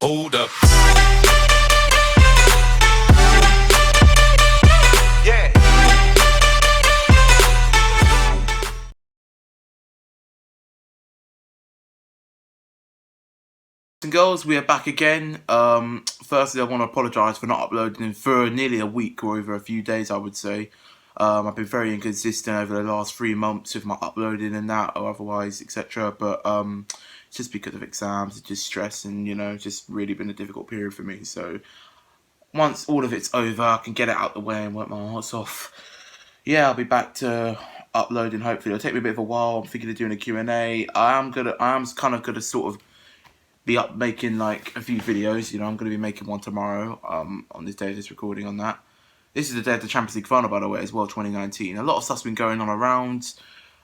Hold up. Yeah. And girls, we are back again. Firstly, I want to apologise for not uploading for nearly a week or over a few days, I would say. I've been very inconsistent over the last 3 months with my uploading and that, or otherwise, etc. But it's just because of exams, it's just stress, and it's just really been a difficult period for me. So once all of it's over, I can get it out the way and work my arse off. Yeah, I'll be back to uploading. Hopefully, it'll take me a bit of a while. I'm thinking of doing a Q&A. I am kind of gonna sort of be up making like a few videos. I'm going to be making one tomorrow. On this day of this recording on that. This is the day of the Champions League final, by the way, as well. 2019. A lot of stuff's been going on around.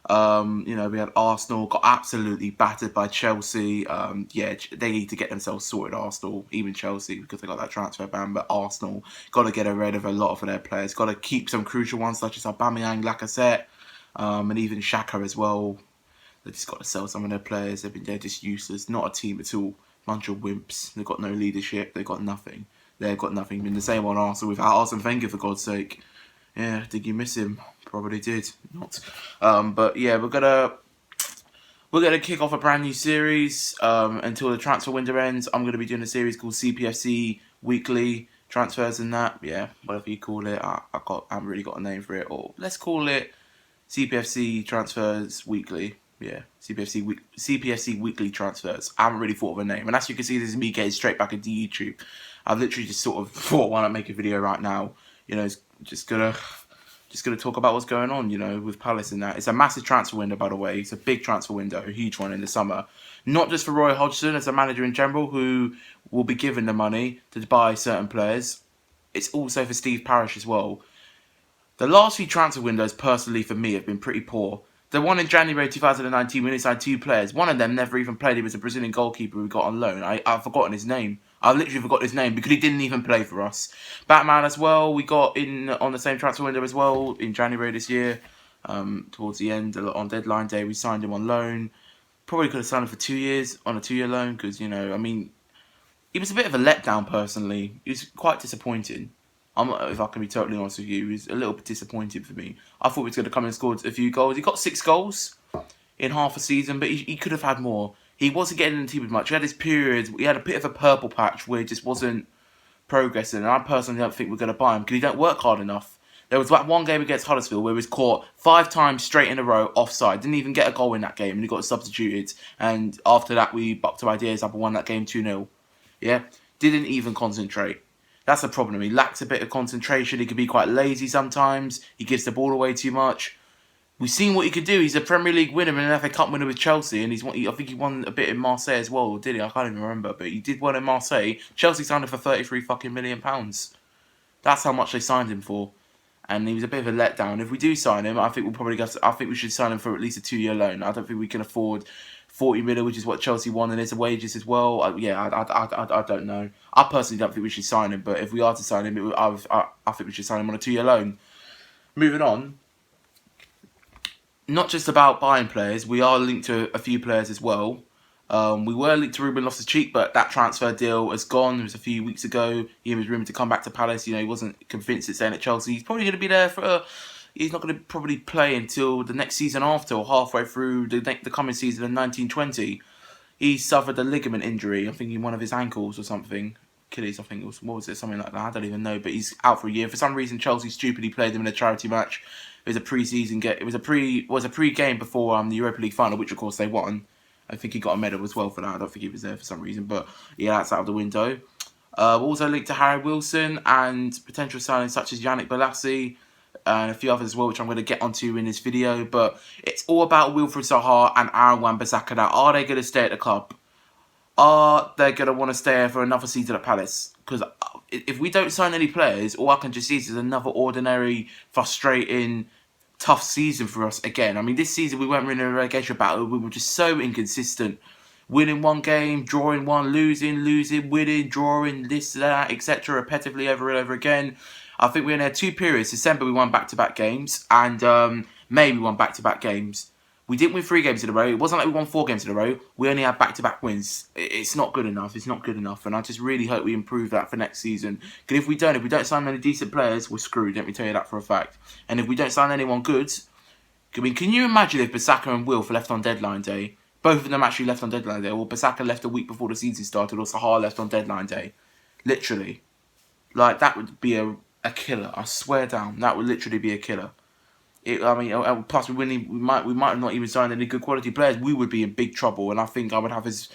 We had Arsenal got absolutely battered by Chelsea. They need to get themselves sorted. Arsenal, even Chelsea, because they got that transfer ban. But Arsenal got to get rid of a lot of their players. Got to keep some crucial ones such as Aubameyang, Lacazette, and even Xhaka as well. They just got to sell some of their players. They're just useless. Not a team at all. Bunch of wimps. They've got no leadership. They've got nothing. They've got nothing. Been the same on Arsenal without Arsene Wenger, for God's sake. Yeah, did you miss him? Probably did. Not. But yeah, we're gonna kick off a brand new series until the transfer window ends. I'm gonna be doing a series called CPFC Weekly Transfers and that. Yeah, whatever you call it. I haven't really got a name for it. Or let's call it CPFC Transfers Weekly. Yeah, CPFC Weekly Transfers. I haven't really thought of a name. And as you can see, this is me getting straight back into YouTube. I've literally just sort of thought, why not make a video right now? Just gonna talk about what's going on, with Palace and that. It's a massive transfer window, by the way. It's a big transfer window, a huge one in the summer. Not just for Roy Hodgson as a manager in general, who will be given the money to buy certain players. It's also for Steve Parish as well. The last few transfer windows, personally, for me, have been pretty poor. The one in January 2019, we only signed 2 players. One of them never even played. He was a Brazilian goalkeeper we got on loan. I've forgotten his name. I literally forgot his name because he didn't even play for us. Batman as well, we got in on the same transfer window as well in January this year. Towards the end, on deadline day, we signed him on loan. Probably could have signed him for 2 years on a 2-year loan because, he was a bit of a letdown personally. He was quite disappointing. If I can be totally honest with you, he was a little bit disappointing for me. I thought he was going to come and score a few goals. He got 6 goals in half a season, but he could have had more. He wasn't getting in the team as much. He had his periods. He had a bit of a purple patch where he just wasn't progressing. And I personally don't think we're going to buy him because he don't work hard enough. There was that one game against Huddersfield where he was caught 5 times straight in a row offside. Didn't even get a goal in that game and he got substituted. And after that, we bucked our ideas up and won that game 2-0. Yeah? Didn't even concentrate. That's the problem. He lacks a bit of concentration. He can be quite lazy sometimes. He gives the ball away too much. We've seen what he can do. He's a Premier League winner and an FA Cup winner with Chelsea, and I think he won a bit in Marseille as well, or did he? I can't even remember, but he did one in Marseille. Chelsea signed him for £33 million. That's how much they signed him for, and he was a bit of a letdown. If we do sign him, I think we should sign him for at least a 2-year loan. I don't think we can afford 40 million, which is what Chelsea won, and it's wages as well. I don't know. I personally don't think we should sign him, but if we are to sign him, I think we should sign him on a 2-year loan. Moving on. Not just about buying players, we are linked to a few players as well. We were linked to Ruben Loftus-Cheek, but that transfer deal has gone. It was a few weeks ago. He was rumoured to come back to Palace. He wasn't convinced at staying at Chelsea. He's probably going to be there for... He's not going to probably play until the next season after, or halfway through the coming season in 1920. He suffered a ligament injury, I think in one of his ankles or something. Achilles, I think. What was it? Something like that. I don't even know. But he's out for a year. For some reason, Chelsea stupidly played him in a charity match. It was a pre-season game. It was a pre-game before the Europa League final, which of course they won. I think he got a medal as well for that. I don't think he was there for some reason. But yeah, that's out of the window. Also linked to Harry Wilson and potential signings such as Yannick Bolasie and a few others as well, which I'm going to get onto in this video. But it's all about Wilfried Zaha and Aaron Wan-Bissaka now. Are they going to stay at the club? Are they going to want to stay for another season at Palace? Because if we don't sign any players, all I can just see is another ordinary, frustrating, tough season for us again. I mean, this season we weren't really in a relegation battle. We were just so inconsistent. Winning one game, drawing one, losing, winning, drawing, this, that, etc. repetitively over and over again. I think we only had 2 periods. December we won back-to-back games, and May we won back-to-back games. We didn't win 3 games in a row. It wasn't like we won 4 games in a row. We only had back-to-back wins. It's not good enough. It's not good enough. And I just really hope we improve that for next season. Because if we don't sign any decent players, we're screwed. Let me tell you that for a fact. And if we don't sign anyone good, I mean, can you imagine if Bissaka and Wilf left on deadline day? Both of them actually left on deadline day. Or Bissaka left a week before the season started, or Sahar left on deadline day. Literally. Like, that would be a killer. I swear down. That would literally be a killer. Plus we might have not even signed any good quality players. We would be in big trouble, and I think I would have his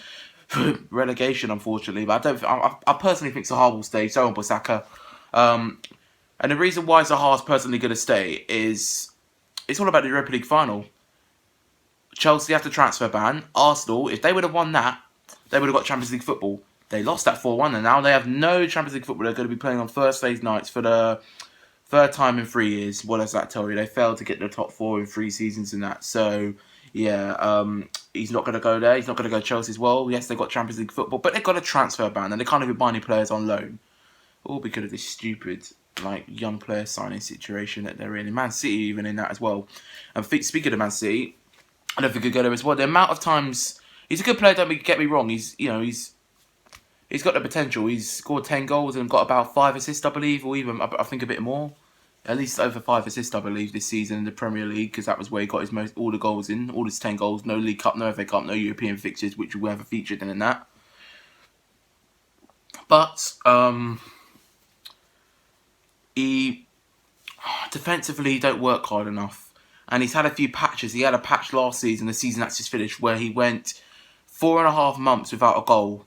relegation, unfortunately. But I personally think Zaha will stay. So will Bissaka. And the reason why Zaha's personally going to stay is it's all about the Europa League final. Chelsea have to transfer ban. Arsenal, if they would have won that, they would have got Champions League football. They lost that 4-1, and now they have no Champions League football. They're going to be playing on Thursday nights for the 3rd time in 3 years. What does that tell you? They failed to get the top 4 in 3 seasons and that. So, yeah, he's not going to go there. He's not going to go Chelsea as well. Yes, they've got Champions League football, but they've got a transfer ban, and they can't even buy any players on loan. All because of this stupid, like, young player signing situation that they're in. And Man City even in that as well. And speaking of Man City, I don't think he'll go there as well. The amount of times... He's a good player, don't get me wrong. He's got the potential. He's scored 10 goals and got about 5 assists, I believe, or even, I think, a bit more. At least over 5 assists, I believe, this season in the Premier League, because that was where he got all the goals in, all his 10 goals, no League Cup, no FA Cup, no European fixtures, which we ever featured in that. But, he, defensively, don't work hard enough. And he's had a few patches. He had a patch last season, the season that's just finished, where he went 4.5 months without a goal.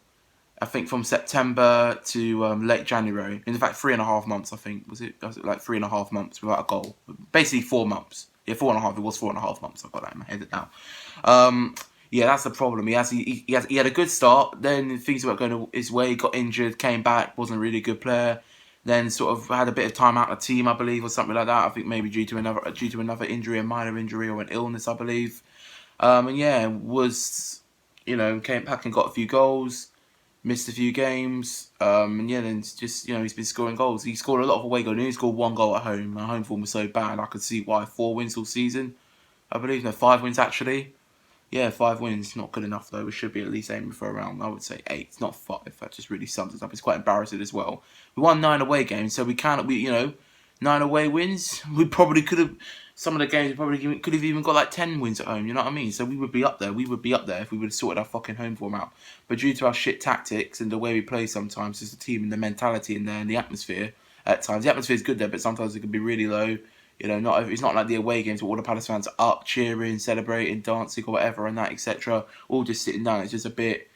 I think from September to late January. In fact, 3.5 months, I think. Was it like 3.5 months without a goal? Basically 4 months. Yeah, 4.5. It was 4.5 months. I've got that in my head now. Yeah, that's the problem. He had a good start. Then things weren't going his way. He got injured, came back, wasn't a really good player. Then sort of had a bit of time out of the team, I believe, or something like that. I think maybe due to another injury, a minor injury or an illness, I believe. And yeah, came back and got a few goals. Missed a few games, and yeah, then just, he's been scoring goals. He scored a lot of away goals, and he scored 1 goal at home. My home form was so bad, I could see why. 4 wins all season, I believe. No, 5 wins actually. Yeah, 5 wins, not good enough though. We should be at least aiming for around, I would say 8, not 5. That just really sums it up. It's quite embarrassing as well. We won 9 away games, so we 9 away wins. We probably could have. Some of the games we probably could have even got like 10 wins at home, you know what I mean? So we would be up there. We would be up there if we would have sorted our fucking home form out. But due to our shit tactics and the way we play sometimes as a team and the mentality in there and the atmosphere at times. The atmosphere is good there, but sometimes it can be really low. It's not like the away games where all the Palace fans are up, cheering, celebrating, dancing or whatever and that, etc. All just sitting down. It's just a bit,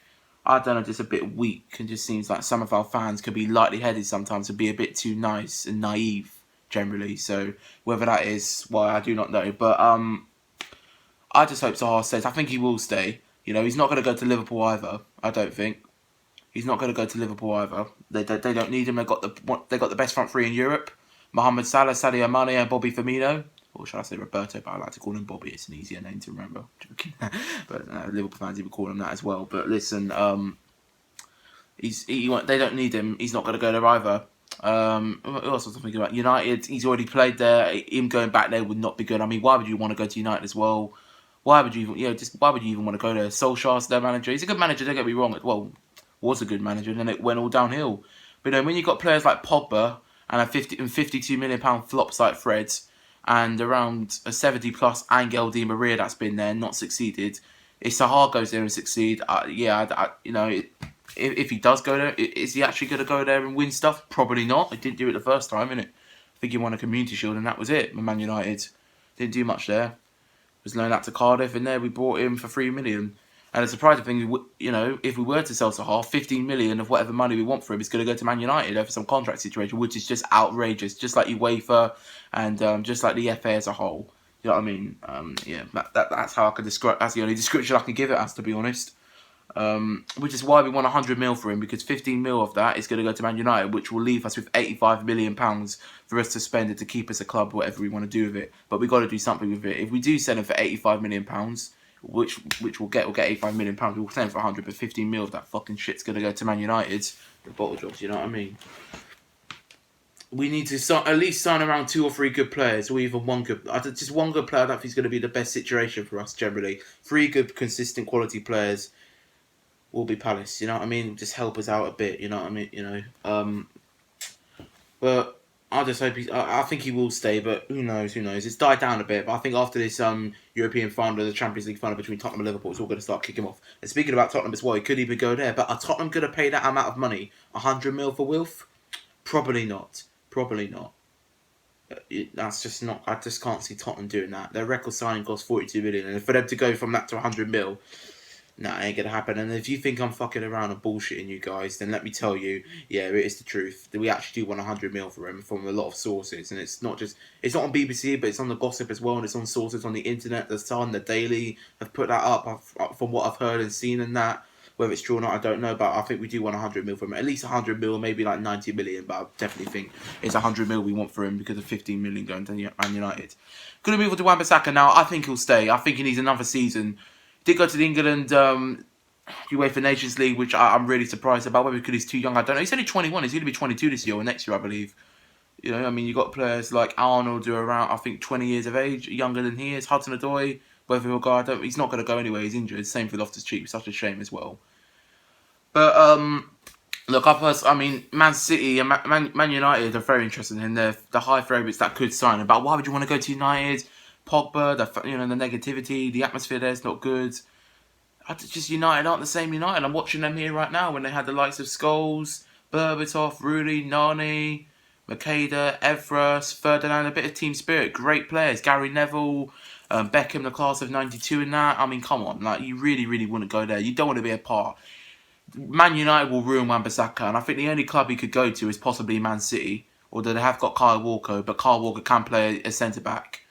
I don't know, just a bit weak, and just seems like some of our fans could be lightly headed sometimes and be a bit too nice and naive. Generally, so whether that is why, I do not know, but I just hope Zaha stays. I think he will stay. He's not going to go to Liverpool either. I don't think he's not going to go to Liverpool either. They don't need him. They got the best front 3 in Europe: Mohamed Salah, Sadio Mane, and Bobby Firmino. Or should I say Roberto? But I like to call him Bobby. It's an easier name to remember. Joking, but Liverpool fans even call him that as well. But listen, they don't need him. He's not going to go there either. Who else was I thinking about? United, he's already played there. Him going back there would not be good. I mean, why would you want to go to United as well? Why would you even, why would you even want to go there? Solskjaer's their manager. He's a good manager, don't get me wrong. Well, was a good manager, and then it went all downhill. But when you've got players like Pogba and a £52 million flops like Fred, and around a 70+ Angel Di Maria that's been there and not succeeded, if Sahar goes there and succeed, if he does go there, is he actually going to go there and win stuff? Probably not. He didn't do it the first time, innit? I think he won a Community Shield and that was it. Man United didn't do much there. Was loaned out to Cardiff, and there we bought him for 3 million. And the surprising thing, if we were to sell Sahar, 15 million of whatever money we want for him is going to go to Man United over some contract situation, which is just outrageous. Just like UEFA and just like the FA as a whole. You know what I mean? That's how I can describe. That's the only description I can give it as, to be honest. Which is why we want 100 mil for him, because 15 mil of that is going to go to Man United, which will leave us with 85 million pounds for us to spend and to keep us a club, whatever we want to do with it. But we've got to do something with it. If we do sell him for 85 million pounds, which we'll get 85 million pounds, we'll sell him for 100, but 15 mil of that fucking shit's going to go to Man United, the bottle jobs, you know what I mean? we need to at least sign around 2 or 3 good players, or even one good. Just one good player. I don't think is going to be the best situation for us generally. 3 good, consistent, quality players will be Palace. You know what I mean? Just help us out a bit. You know what I mean? But I just hope I think he will stay, but who knows? Who knows? It's died down a bit, but I think after this European final, the Champions League final between Tottenham and Liverpool, it's all going to start kicking off. And speaking about Tottenham as well, he could even go there. But are Tottenham going to pay that amount of money, 100 mil for Wilf? Probably not. Probably not. That's just not. I just can't see Tottenham doing that. Their record signing cost 42 million, and for them to go from that to 100 mil, nah, ain't gonna happen. And if you think I'm fucking around and bullshitting you guys, then let me tell you, yeah, it is the truth. That we actually do want 100 mil for him from a lot of sources, and it's not on BBC, but it's on the gossip as well, and it's on sources on the internet. The Sun, the Daily have put that up from what I've heard and seen, and that. Whether it's true or not, I don't know, but I think we do want 100 mil for him. At least 100 mil, maybe like 90 million, but I definitely think it's 100 mil we want for him because of 15 million going to Man United. Going to move on to Wan-Bissaka now. I think he'll stay. I think he needs another season. Did go to the England UEFA Nations League, which I'm really surprised about. Whether because he's too young, I don't know. He's only 21. He's going to be 22 this year or next year, I believe. You know, I mean, you got players like Arnold who are around, I think, 20 years of age, younger than he is. Hudson-Odoi, whether he'll go, he's not going to go anywhere. He's injured. Same for Loftus-Cheek. Such a shame as well. But look, I mean, Man City and Man United are very interested in him. They're the high favourites that could sign him. But why would you want to go to United? Pogba, the negativity, the atmosphere there's not good. Just United aren't the same United. I'm watching them here right now when they had the likes of Scholes, Berbatov, Rooney, Nani, Makeda, Evra, Ferdinand, a bit of team spirit. Great players. Gary Neville, Beckham, the class of '92 and that. I mean, come on. Like, you really, really wouldn't go there. You don't want to be a part. Man United will ruin Wan-Bissaka, and I think the only club he could go to is possibly Man City, although they have got Kyle Walker, but Kyle Walker can play a centre-back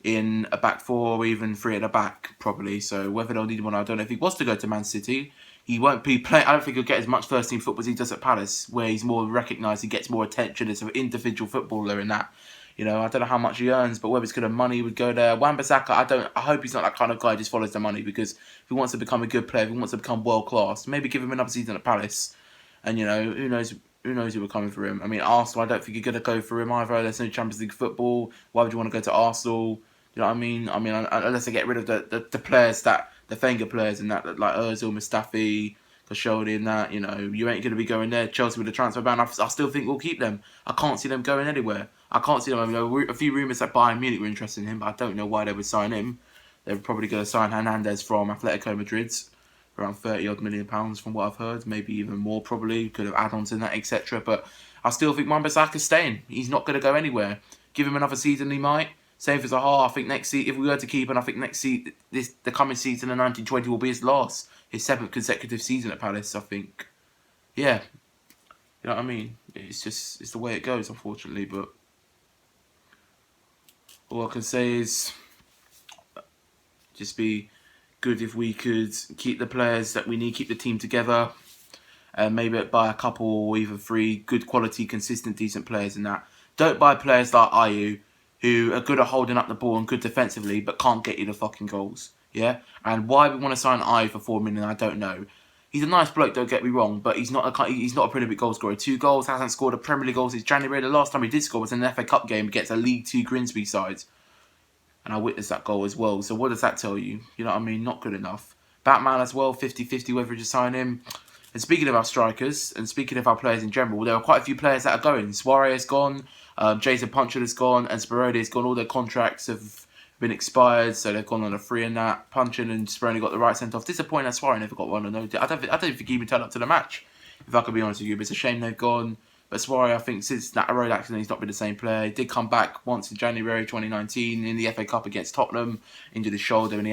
in a back 4 or even 3 at the back, probably. So whether they'll need one, I don't know. If he was to go to Man City, he won't be playing. I don't think he'll get as much first-team football as he does at Palace, where he's more recognised, he gets more attention as an individual footballer in that. You know, I don't know how much he earns, but whether it's good of money would go there. Wan-Bissaka, I hope he's not that kind of guy who just follows the money, because if he wants to become a good player, if he wants to become world class, maybe give him another season at Palace. And, you know, who knows who we're coming for him. I mean, Arsenal, I don't think you're going to go for him either. There's no Champions League football. Why would you want to go to Arsenal? You know what I mean? I mean, unless they get rid of the players the Wenger players and that like Ozil, Mustafi, Koscielny and that, you know, you ain't going to be going there. Chelsea with the transfer ban, I still think we'll keep them. I can't see them going anywhere. I can't see them. I mean, there were a few rumours that Bayern Munich were interested in him, but I don't know why they would sign him. They're probably going to sign Hernandez from Atletico Madrid, around 30 odd million pounds from what I've heard, maybe even more probably. Could have add-ons in that, etc. But I still think Wan-Bissaka's staying. He's not going to go anywhere. Give him another season, he might. Same for Zaha. I think next season, if we were to keep him, I think the coming season in 1920 will be his last, his 7th consecutive season at Palace. I think, yeah, you know what I mean. It's the way it goes, unfortunately. But all I can say is, just be good if we could keep the players that we need, keep the team together, and maybe buy a couple or even 3 good quality, consistent, decent players in that. Don't buy players like Ayew, who are good at holding up the ball and good defensively, but can't get you the fucking goals. Yeah? And why we want to sign Ayew for 4 million, I don't know. He's a nice bloke, don't get me wrong, but he's not a Premier League goal scorer. 2 goals, hasn't scored a Premier League goal since January. The last time he did score was in an FA Cup game against a League 2 Grimsby side. And I witnessed that goal as well. So what does that tell you? You know what I mean? Not good enough. Batman as well, 50-50 whether to sign him. And speaking of our strikers, and speaking of our players in general, there are quite a few players that are going. Suarez gone, Jason Punchard has gone, and Speroni has gone. All their contracts have been expired, so they've gone on a free in that. Punchard and Speroni got the right sent off. Disappointing that Suarez never got one. I don't think he even turned up to the match, if I could be honest with you. But it's a shame they've gone. But Suarez, I think, since that road accident, he's not been the same player. He did come back once in January 2019 in the FA Cup against Tottenham, injured his shoulder, and he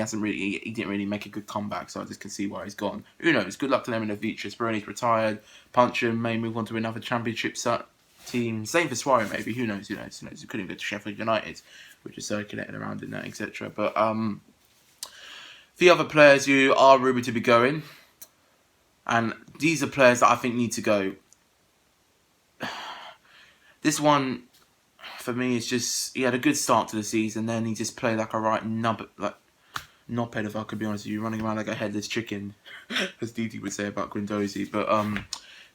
didn't really make a good comeback. So I just can see why he's gone. Who knows? Good luck to them in the future. Speroni's retired. Puncher may move on to another Championship team. Same for Suarez, maybe. Who knows? He couldn't go to Sheffield United, which is circulating around in that, etc. But the other players who are rumoured to be going, and these are players that I think need to go. This one, for me, is just, he had a good start to the season, then he just played like a right knobhead, if I could be honest with you, running around like a headless chicken, as Didi would say about Guendouzi. But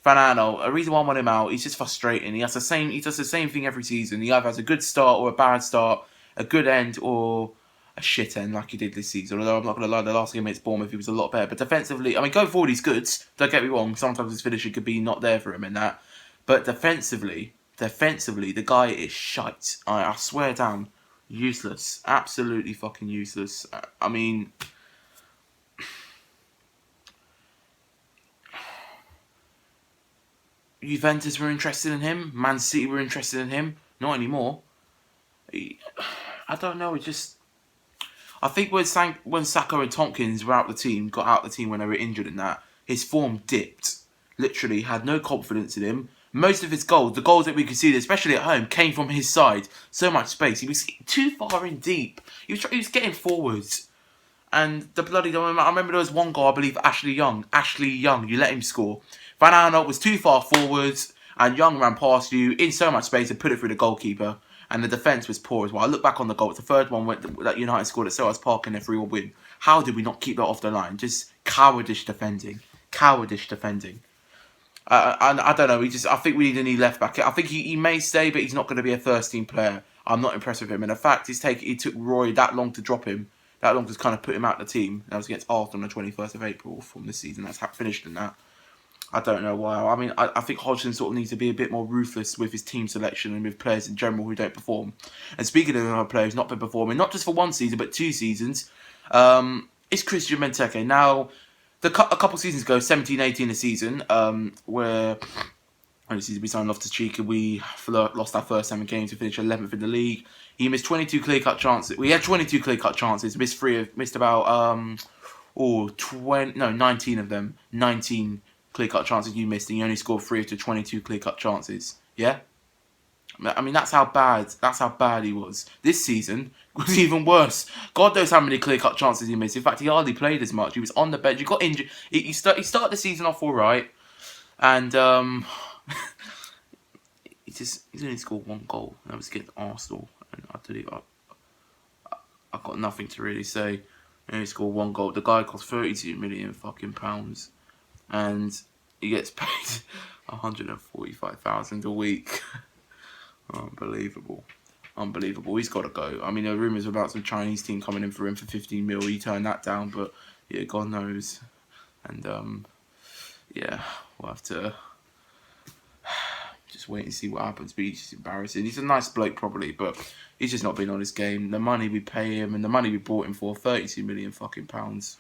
Van Aanholt, a reason why I want him out, he's just frustrating. He does the same thing every season. He either has a good start or a bad start, a good end or a shit end like he did this season. Although I'm not going to lie, the last game against Bournemouth, he was a lot better. But defensively, I mean, going forward, he's good. Don't get me wrong. Sometimes his finishing could be not there for him in that. But defensively, the guy is shite. I swear down, useless. Absolutely fucking useless. I mean, Juventus were interested in him. Man City were interested in him. Not anymore. I don't know. I think when Saka and Tompkins were out the team, got out the team when they were injured and that, his form dipped. Literally, had no confidence in him. Most of his goals, the goals that we could see, especially at home, came from his side. So much space. He was too far in deep. He was getting forwards. And the bloody, I remember there was one goal, I believe, Ashley Young, you let him score. Van Aanholt was too far forwards, and Young ran past you in so much space and put it through the goalkeeper. And the defence was poor as well. I look back on the goal, it's the third one that United scored at Selhurst Park in a 3-1 win. How did we not keep that off the line? Just cowardice defending. I don't know. I think we need a new left back. I think he may stay, but he's not going to be a first team player. I'm not impressed with him. And the fact it took Roy that long to drop him, that long to kind of put him out of the team. That was against Arsenal on the 21st of April from this season. That's finished in that. I don't know why. I mean, I think Hodgson sort of needs to be a bit more ruthless with his team selection and with players in general who don't perform. And speaking of other players not been performing, not just for one season but 2 seasons, it's Christian Benteke. Now, a couple seasons ago, 17-18 the season, where the season we signed Loftus-Cheek and we lost our first 7 games to finish 11th in the league. He missed 22 clear-cut chances. We had 22 clear-cut chances. Missed about 19 of them. 19 clear-cut chances you missed, and you only scored 3 of the 22 clear-cut chances. Yeah? I mean, that's how bad he was. This season was even worse. God knows how many clear-cut chances he missed. In fact, he hardly played as much. He was on the bench. He got injured. He started the season off all right, and he's only scored 1 goal. That was against Arsenal, and I've got nothing to really say. He only scored 1 goal. The guy cost 32 million fucking pounds, and he gets paid 145,000 a week. Unbelievable. He's got to go. I mean, there are rumours about some Chinese team coming in for him for 15 mil. He turned that down, but yeah, God knows. And yeah, we'll have to just wait and see what happens. But he's just embarrassing. He's a nice bloke, probably, but he's just not been on his game. The money we pay him and the money we bought him for, 32 million fucking pounds.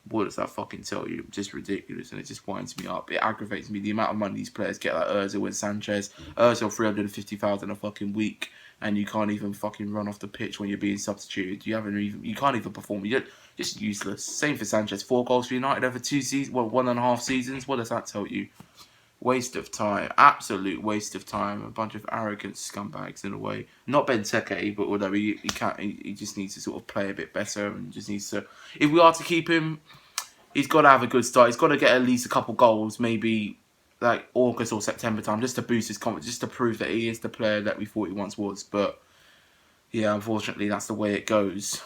What does that fucking tell you? Just ridiculous, and it just winds me up. It aggravates me. The amount of money these players get, like Ozil and Sanchez. Ozil 350,000 a fucking week, and you can't even fucking run off the pitch when you're being substituted. You can't even perform. You're just useless. Same for Sanchez. 4 goals for United over 2 seasons. Well, 1.5 seasons. What does that tell you? Waste of time. Absolute waste of time. A bunch of arrogant scumbags in a way. Not Benteke, but although he can't, he just needs to sort of play a bit better and just needs to. If we are to keep him, he's got to have a good start. He's got to get at least a couple goals, maybe like August or September time, just to boost his confidence, just to prove that he is the player that we thought he once was. But yeah, unfortunately, that's the way it goes.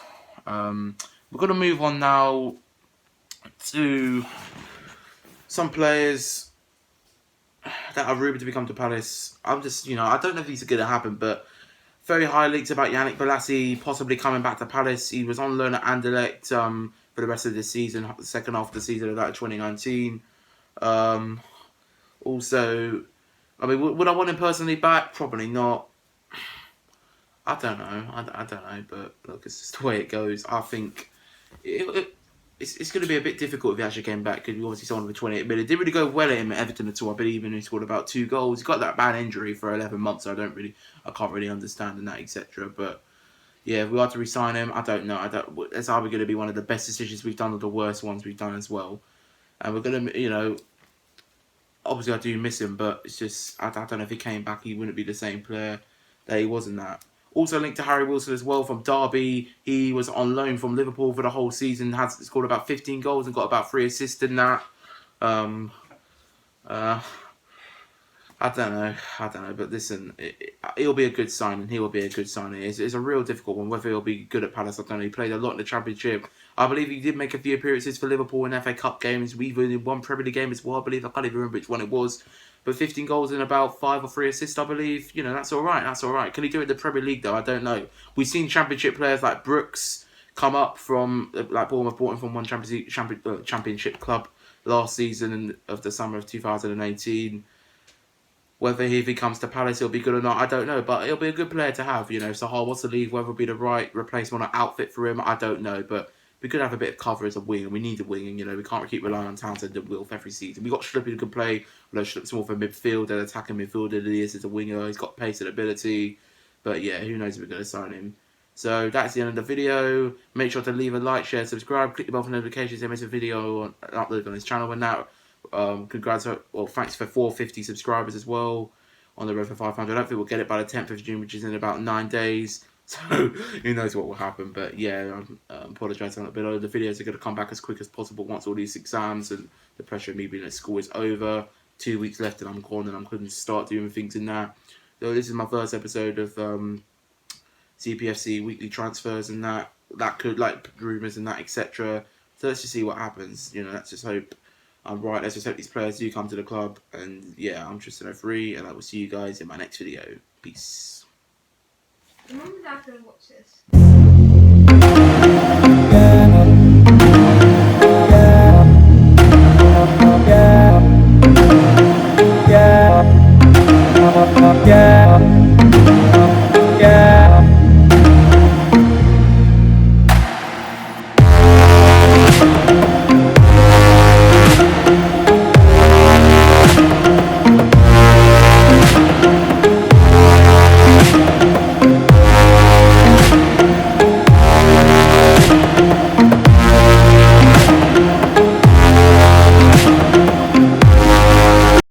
We're going to move on now to some players that are rumoured to become to Palace. I don't know if these are going to happen, but very high leaks about Yannick Bolasie possibly coming back to Palace. He was on loan at Anderlecht for the rest of this season, the second half of the season of that 2019. Also, I mean, would I want him personally back? Probably not. I don't know. I don't know, but look, it's just the way it goes. I think it's going to be a bit difficult if he actually came back, because we obviously sold him for 28 million. It didn't really go well at him at Everton at all. I believe he scored about 2 goals. He got that bad injury for 11 months, so I can't really understand and that, etc. But yeah, if we are to resign him, I don't know. That's either going to be one of the best decisions we've done or the worst ones we've done as well. And we're going to, obviously I do miss him, but it's just, I don't know if he came back, he wouldn't be the same player that he was in that. Also linked to Harry Wilson as well from Derby. He was on loan from Liverpool for the whole season, has scored about 15 goals and got about 3 assists in that. I don't know, but listen, he'll be a good signing. He will be a good signing. It's a real difficult one. Whether he'll be good at Palace, I don't know. He played a lot in the Championship. I believe he did make a few appearances for Liverpool in FA Cup games. We even in one Premier League game as well, I believe. I can't even remember which one it was. But 15 goals and about 5 or 3 assists, I believe. You know, that's all right. That's all right. Can he do it in the Premier League, though? I don't know. We've seen Championship players like Brooks come up from, like Bournemouth brought him from one Championship club last season of the summer of 2018. Whether if he comes to Palace he'll be good or not, I don't know. But he'll be a good player to have. You know, if Sahar wants to leave, whether it'll be the right replacement or outfit for him, I don't know. But we could have a bit of cover as a wing, and we need a wing. And, you know, we can't keep relying on Townsend and Wilf every season. We got Schlupp who can play. Although Schlupp's more of a midfielder, attacking midfielder than he is as a winger. He's got pace and ability. But yeah, who knows if we're going to sign him. So that's the end of the video. Make sure to leave a like, share, subscribe, click the bell for notifications. There is a video uploaded on this channel. And now, thanks for 450 subscribers as well on the road for 500. I don't think we'll get it by the 10th of June, which is in about 9 days. So who knows what will happen. But yeah, I apologise on that bit. The videos are going to come back as quick as possible once all these exams and the pressure of me being at school is over. 2 weeks left and I'm gone and I'm going to start doing things in that. So this is my first episode of CPFC weekly transfers and that could, like, rumours and that, etc. So let's just see what happens. You know, let's just hope I'm right. Let's just hope these players do come to the club. And yeah, I'm Tristan.cpfc, and I will see you guys in my next video. Peace. Mum and Dad going to watch this.